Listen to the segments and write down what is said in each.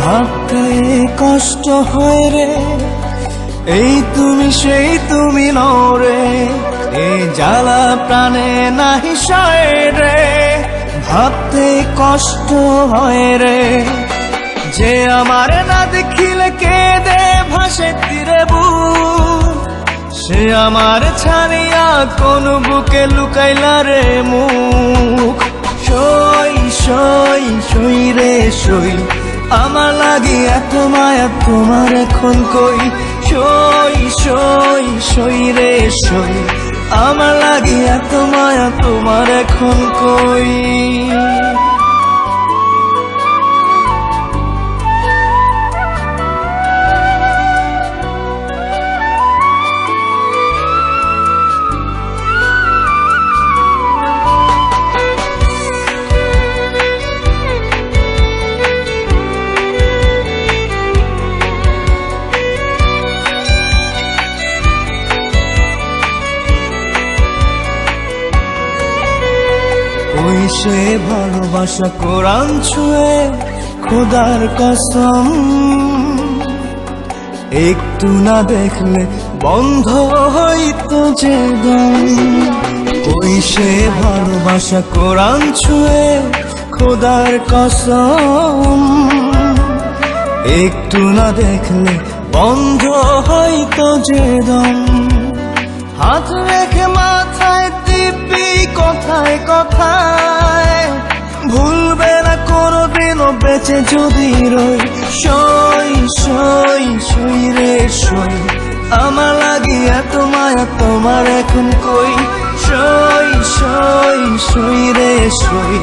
ভাবতে কষ্ট হয় রে, এই তুমি সেই তুমি নও রে, এই জ্বালা প্রাণে নাহি সয় রে। ভাবতে কষ্ট হয় রে, যে আমার না দেখিলে কেঁদে ভাসে তীরে বুক, সে আমার ছাড়িয়া কোন বুকে লুকাইলা রে মুখ। সই সই সই রে সই, আমার লাগি এত মায়া তোমার এখন কই। সই সই সই রে সই, আমার লাগি এত মায়া তোমার এখন কই। ওই সে ভালোবাসা কোরআন ছুঁয়ে খোদার কসম, একটু না দেখলে বন্ধ হইতো যে দম। ওই সে ভালোবাসা কোরআন ছুঁয়ে খোদার কসম, একটু না দেখলে বন্ধ হইতো যে দম। হাত রেখে মাথায় দিব্যি কথায় কথায়, ভুলবে না কোনোদিনও বেঁচে যদি রই। সই সই সই রে সই, আমার লাগি এত মায়া তোমার এখন কই। সই সই সই রে সই,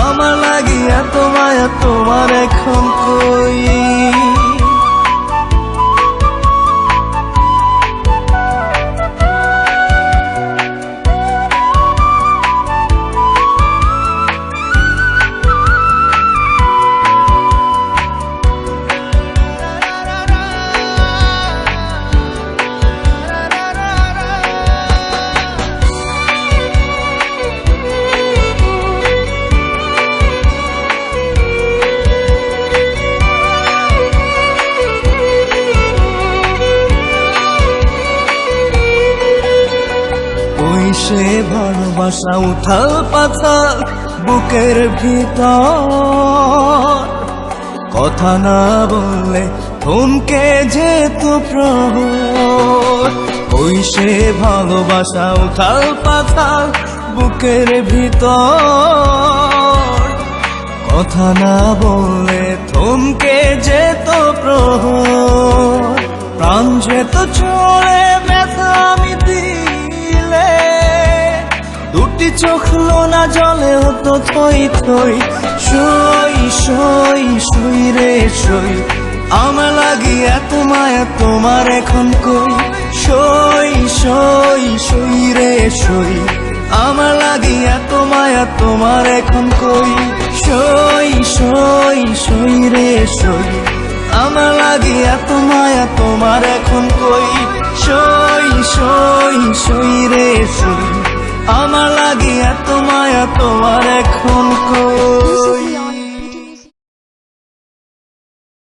আমার লাগি এত মায়া তোমার এখন কই। সে ভালোবাসা উথাল পাথাল বুকের ভিতর, কথা না বললে থমকে যেত প্রহর। ওই সে ভালোবাসা উথাল পাথাল বুকের ভিতর, কথা না বললে থমকে যেত প্রহর। প্রাণ যেত চলে ব্যথা আমি দিলে, দুটি চোখ লোনা জলে হতো থই থই। সই সই সই রে সই, আমার লাগি এত মায়া তোমার এখন কই। সই সই সই রে সই, আমার লাগি এত মায়া তোমার এখন কই। সই সই সই রে সই, আমার লাগি এত মায়া তোমার এখন কই। সই সই সই রে সই, আমার লাগি এত মায়া তোমার এখন